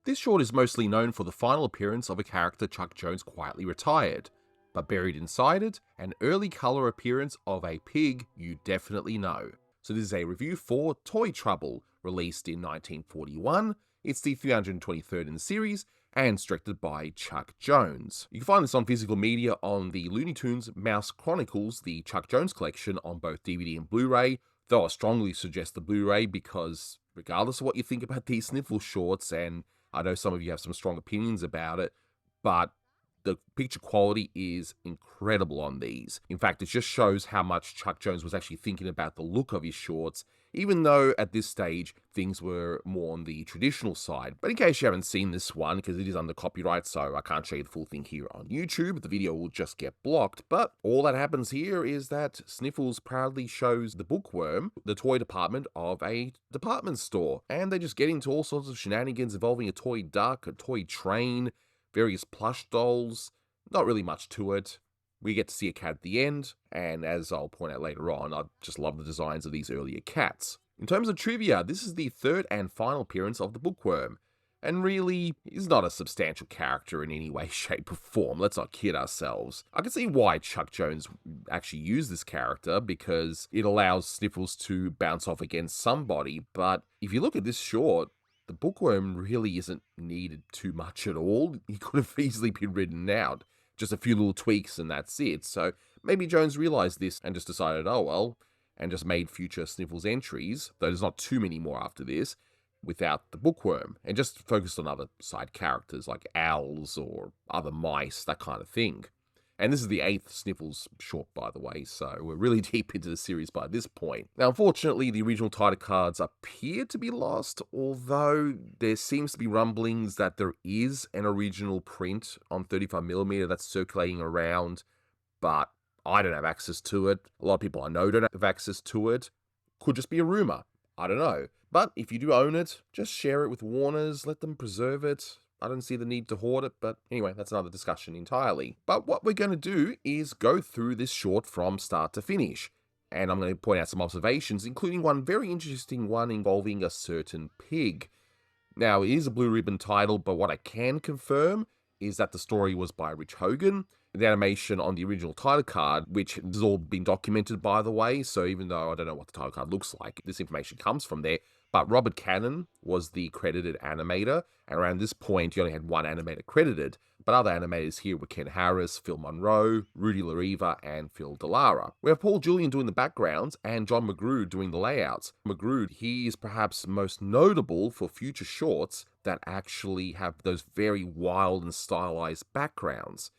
This short is mostly known for the final appearance of a character Chuck Jones quietly retired, but buried inside it, an early colour appearance of a pig you definitely know. So this is a review for Toy Trouble, released in 1941. It's the 323rd in the series, and directed by Chuck Jones. You can find this on physical media on the Looney Tunes Mouse Chronicles, the Chuck Jones collection, on both DVD and Blu-ray, though I strongly suggest the Blu-ray because regardless of what you think about these Sniffles shorts, and I know some of you have some strong opinions about it, but the picture quality is incredible on these. In fact, it just shows how much Chuck Jones was actually thinking about the look of his shorts, even though at this stage things were more on the traditional side. But in case you haven't seen this one, because it is under copyright, so I can't show you the full thing here on YouTube, the video will just get blocked. But all that happens here is that Sniffles proudly shows the Bookworm, the toy department of a department store, and they just get into all sorts of shenanigans involving a toy duck, a toy train, various plush dolls. Not really much to it. We get to see a cat at the end, and as I'll point out later on, I just love the designs of these earlier cats. In terms of trivia, this is the third and final appearance of the Bookworm, and really, he's not a substantial character in any way, shape, or form, let's not kid ourselves. I can see why Chuck Jones actually used this character, because it allows Sniffles to bounce off against somebody, but if you look at this short, the Bookworm really isn't needed too much at all. He could have easily been written out. Just a few little tweaks and that's it. So maybe Jones realized this and just decided, oh well, and just made future Sniffles entries, though there's not too many more after this, without the Bookworm, and just focused on other side characters like owls or other mice, that kind of thing. And this is the 8th Sniffles short, by the way, so we're really deep into the series by this point. Now, unfortunately, the original title cards appear to be lost, although there seems to be rumblings that there is an original print on 35mm that's circulating around, but I don't have access to it. A lot of people I know don't have access to it. Could just be a rumour. I don't know. But if you do own it, just share it with Warners, let them preserve it. I don't see the need to hoard it, but anyway, that's another discussion entirely. But what we're going to do is go through this short from start to finish, and I'm going to point out some observations, including one very interesting one involving a certain pig. Now, it is a blue ribbon title, but what I can confirm is that the story was by Rich Hogan. The animation on the original title card, which has all been documented by the way, so even though I don't know what the title card looks like, this information comes from there. But Robert Cannon was the credited animator, and around this point, you only had one animator credited, but other animators here were Ken Harris, Phil Monroe, Rudy Lariva, and Phil Dallara. We have Paul Julian doing the backgrounds, and John McGrew doing the layouts. McGrew, he is perhaps most notable for future shorts that actually have those very wild and stylized backgrounds.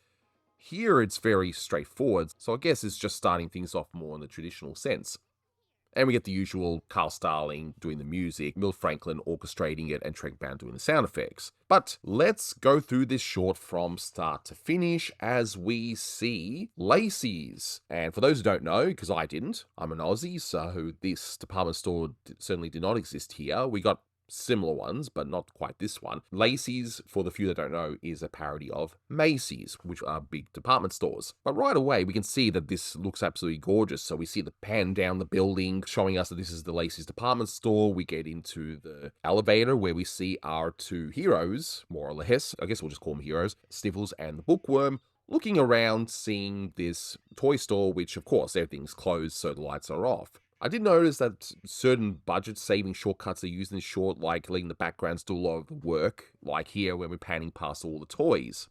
Here it's very straightforward, so I guess it's just starting things off more in the traditional sense. And we get the usual Carl Starling doing the music, Milt Franklin orchestrating it, and Trent Brown doing the sound effects. But let's go through this short from start to finish as we see Lacey's. And for those who don't know, because I didn't, I'm an Aussie, so this department store certainly did not exist here. We got similar ones, but not quite this one. Lacey's, for the few that don't know, is a parody of Macy's, which are big department stores. But right away, we can see that this looks absolutely gorgeous. So we see the pan down the building, showing us that this is the Lacey's department store. We get into the elevator where we see our two heroes, more or less. I guess we'll just call them heroes, Sniffles and the Bookworm, looking around, seeing this toy store, which of course everything's closed, so the lights are off. I did notice that certain budget-saving shortcuts are used in this short, like letting the backgrounds do a lot of the work, like here when we're panning past all the toys.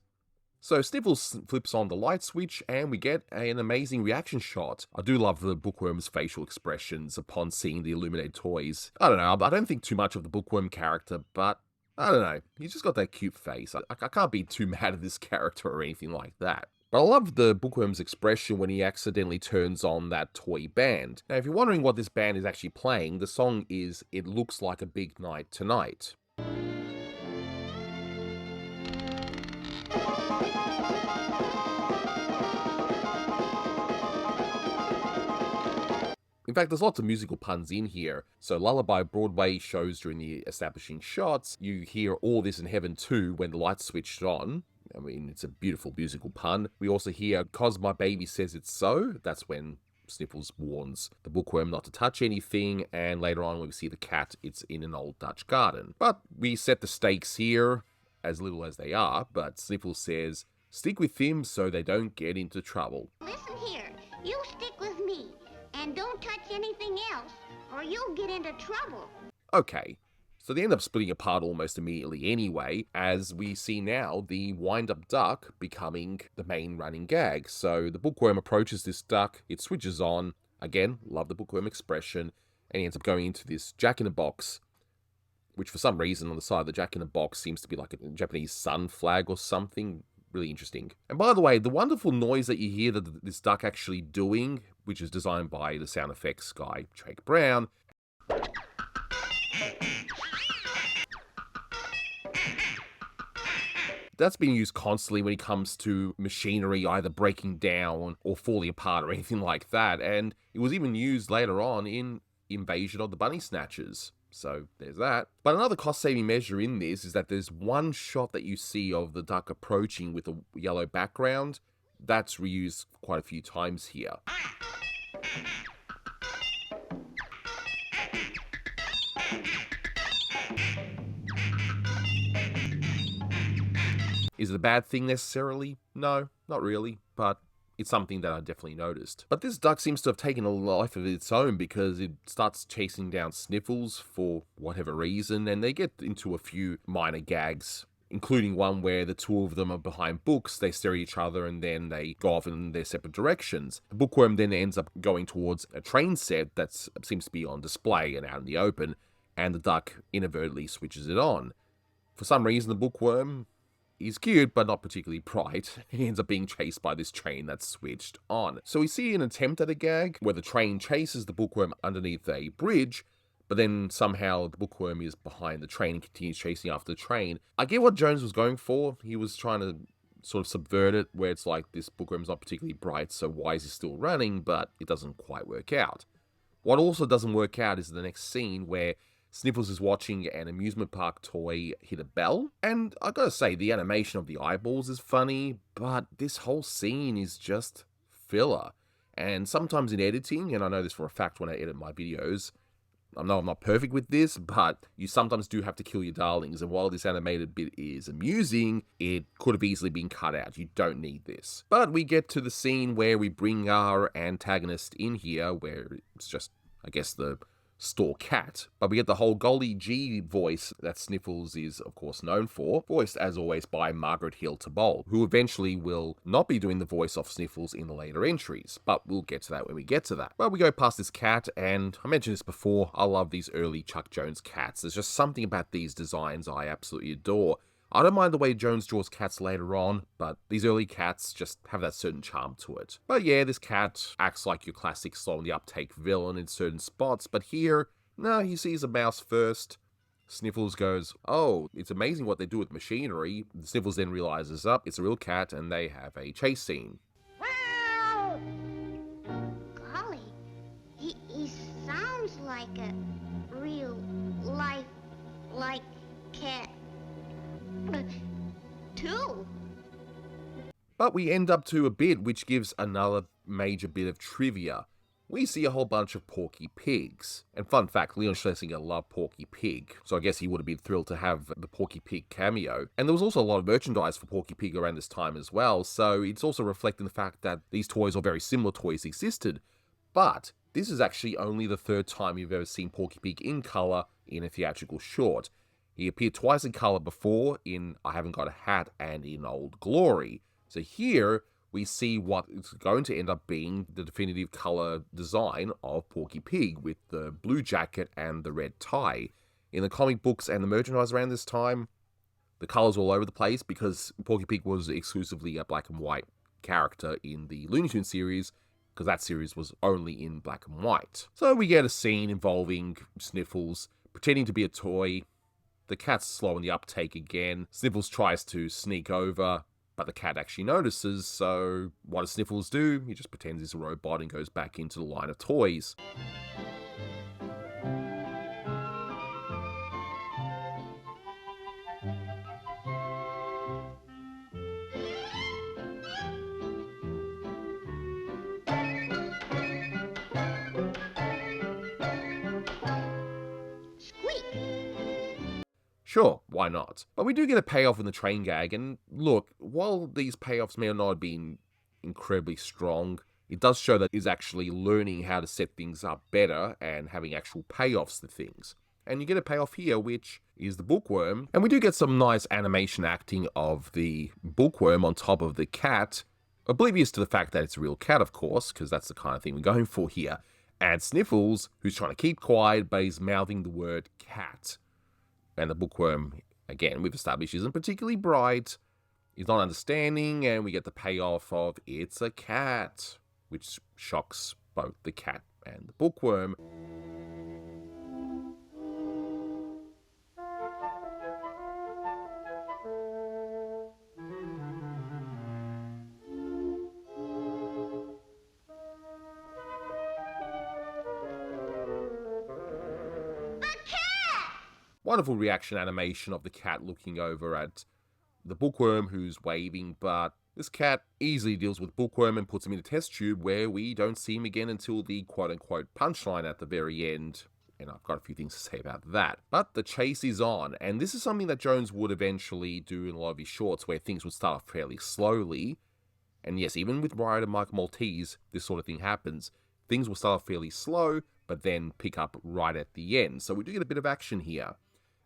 So Sniffles flips on the light switch, and we get an amazing reaction shot. I do love the Bookworm's facial expressions upon seeing the illuminated toys. I don't know, I don't think too much of the Bookworm character, but I don't know, he's just got that cute face. I can't be too mad at this character or anything like that. But I love the Bookworm's expression when he accidentally turns on that toy band. Now, if you're wondering what this band is actually playing, the song is It Looks Like a Big Night Tonight. In fact, there's lots of musical puns in here. So Lullaby Broadway shows during the establishing shots. You hear All This in Heaven too when the lights switched on. I mean, it's a beautiful musical pun. We also hear 'Cause My Baby Says It's So. That's when Sniffles warns the bookworm not to touch anything, and later on when we see the cat, it's in an old Dutch garden. But we set the stakes here, as little as they are, but Sniffles says, stick with him so they don't get into trouble. Listen here, you stick with me, and don't touch anything else, or you'll get into trouble. Okay. So they end up splitting apart almost immediately anyway, as we see now the wind-up duck becoming the main running gag. So the bookworm approaches this duck, it switches on, again, love the bookworm expression, and he ends up going into this jack-in-a-box, which for some reason on the side of the jack-in-a-box seems to be like a Japanese sun flag or something. Really interesting. And by the way, the wonderful noise that you hear that this duck actually doing, which is designed by the sound effects guy, Jake Brown, that's being used constantly when it comes to machinery either breaking down or falling apart or anything like that, and it was even used later on in Invasion of the Bunny Snatchers. So there's that. But another cost-saving measure in this is that there's one shot that you see of the duck approaching with a yellow background. That's reused quite a few times here. Is it a bad thing necessarily? No, not really, but it's something that I definitely noticed. But this duck seems to have taken a life of its own because it starts chasing down Sniffles for whatever reason, and they get into a few minor gags, including one where the two of them are behind books, they stare at each other, and then they go off in their separate directions. The bookworm then ends up going towards a train set that seems to be on display and out in the open, and the duck inadvertently switches it on. For some reason, the bookworm is cute, but not particularly bright. He ends up being chased by this train that's switched on. So we see an attempt at a gag where the train chases the bookworm underneath a bridge, but then somehow the bookworm is behind the train and continues chasing after the train. I get what Jones was going for. He was trying to sort of subvert it, where it's like this bookworm's not particularly bright, so why is he still running? But it doesn't quite work out. What also doesn't work out is the next scene where Sniffles is watching an amusement park toy hit a bell, and I gotta say, the animation of the eyeballs is funny, but this whole scene is just filler. And sometimes in editing, and I know this for a fact when I edit my videos, I know I'm not perfect with this, but you sometimes do have to kill your darlings, and while this animated bit is amusing, it could have easily been cut out. You don't need this. But we get to the scene where we bring our antagonist in here, where it's just, I guess, the store cat, but we get the whole Golly G voice that Sniffles is, of course, known for, voiced as always by Margaret Hill-Tabol, who eventually will not be doing the voice of Sniffles in the later entries, but we'll get to that when we get to that. But we go past this cat, and I mentioned this before, I love these early Chuck Jones cats. There's just something about these designs I absolutely adore. I don't mind the way Jones draws cats later on, but these early cats just have that certain charm to it. But yeah, this cat acts like your classic slow on the uptake villain in certain spots, but here, no, he sees a mouse first. Sniffles goes, oh, it's amazing what they do with machinery. Sniffles then realizes, it's a real cat, and they have a chase scene. Wow! Golly, he sounds like a real life, like cat. Too. But we end up to a bit which gives another major bit of trivia. We see a whole bunch of Porky Pigs. And fun fact, Leon Schlesinger loved Porky Pig, so I guess he would have been thrilled to have the Porky Pig cameo. And there was also a lot of merchandise for Porky Pig around this time as well, so it's also reflecting the fact that these toys or very similar toys existed. But this is actually only the third time you've ever seen Porky Pig in colour in a theatrical short. He appeared twice in colour before, in I Haven't Got a Hat and in Old Glory. So here, we see what is going to end up being the definitive colour design of Porky Pig, with the blue jacket and the red tie. In the comic books and the merchandise around this time, the colours all over the place, because Porky Pig was exclusively a black and white character in the Looney Tunes series, because that series was only in black and white. So we get a scene involving Sniffles pretending to be a toy. The cat's slow in the uptake again. Sniffles tries to sneak over, but the cat actually notices, so what does Sniffles do? He just pretends he's a robot and goes back into the line of toys. why not? But we do get a payoff in the train gag, and look, while these payoffs may not have been incredibly strong, it does show that he's actually learning how to set things up better and having actual payoffs to things. And you get a payoff here, which is the Bookworm. And we do get some nice animation acting of the Bookworm on top of the cat, oblivious to the fact that it's a real cat, of course, because that's the kind of thing we're going for here. And Sniffles, who's trying to keep quiet, but he's mouthing the word cat. And the Bookworm, again, we've established isn't particularly bright. He's not understanding, and we get the payoff of it's a cat, which shocks both the cat and the Bookworm. Wonderful reaction animation of the cat looking over at the Bookworm who's waving, but this cat easily deals with Bookworm and puts him in a test tube where we don't see him again until the quote-unquote punchline at the very end. And I've got a few things to say about that. But the chase is on, and this is something that Jones would eventually do in a lot of his shorts where things would start off fairly slowly. And yes, even with Riot and Mike Maltese, this sort of thing happens. Things will start off fairly slow, but then pick up right at the end. So we do get a bit of action here.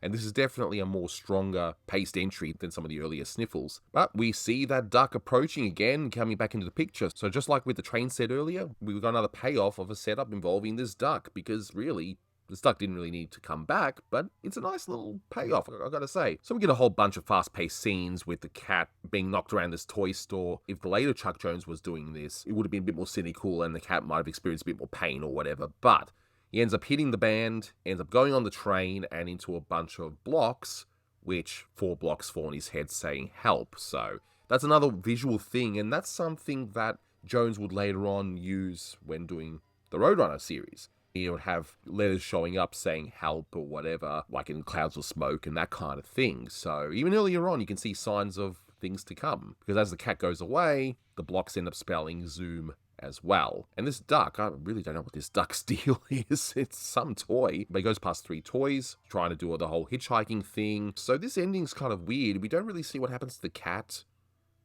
And this is definitely a more stronger paced entry than some of the earlier Sniffles. But we see that duck approaching again, coming back into the picture. So just like with the train set earlier, we've got another payoff of a setup involving this duck, because really, this duck didn't really need to come back, but it's a nice little payoff, I've got to say. So we get a whole bunch of fast-paced scenes with the cat being knocked around this toy store. If the later Chuck Jones was doing this, it would have been a bit more cynical and the cat might have experienced a bit more pain or whatever, but he ends up hitting the band, ends up going on the train and into a bunch of blocks, which 4 blocks fall on his head saying help. So that's another visual thing, and that's something that Jones would later on use when doing the Roadrunner series. He would have letters showing up saying help or whatever, like in clouds of smoke and that kind of thing. So even earlier on, you can see signs of things to come. Because as the cat goes away, the blocks end up spelling zoom as well. And this duck, I really don't know what this duck's deal is. It's some toy. But he goes past 3 toys, trying to do the whole hitchhiking thing. So this ending's kind of weird. We don't really see what happens to the cat.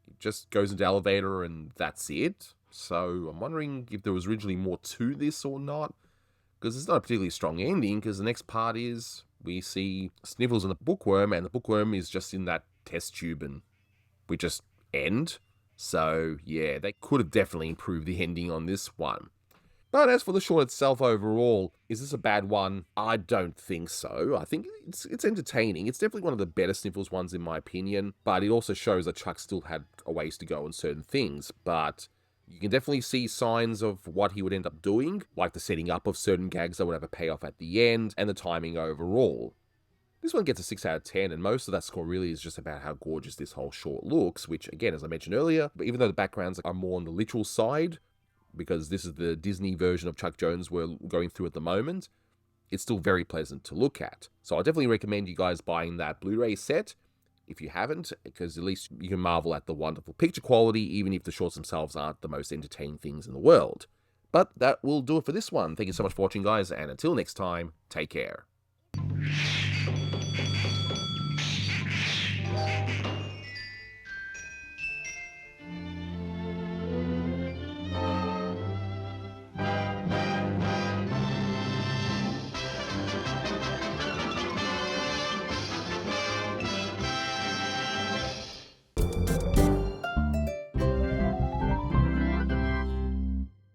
It just goes into the elevator and that's it. So I'm wondering if there was originally more to this or not. Because it's not a particularly strong ending, because the next part is we see Sniffles and the Bookworm, and the Bookworm is just in that test tube and we just end. So, yeah, they could have definitely improved the ending on this one. But as for the short itself overall, is this a bad one? I don't think so. I think it's entertaining. It's definitely one of the better Sniffles ones in my opinion, but it also shows that Chuck still had a ways to go on certain things. But you can definitely see signs of what he would end up doing, like the setting up of certain gags that would have a payoff at the end, and the timing overall. This one gets a 6 out of 10, and most of that score really is just about how gorgeous this whole short looks, which, again, as I mentioned earlier, even though the backgrounds are more on the literal side, because this is the Disney version of Chuck Jones we're going through at the moment, it's still very pleasant to look at. So I definitely recommend you guys buying that Blu-ray set, if you haven't, because at least you can marvel at the wonderful picture quality, even if the shorts themselves aren't the most entertaining things in the world. But that will do it for this one. Thank you so much for watching, guys, and until next time, take care.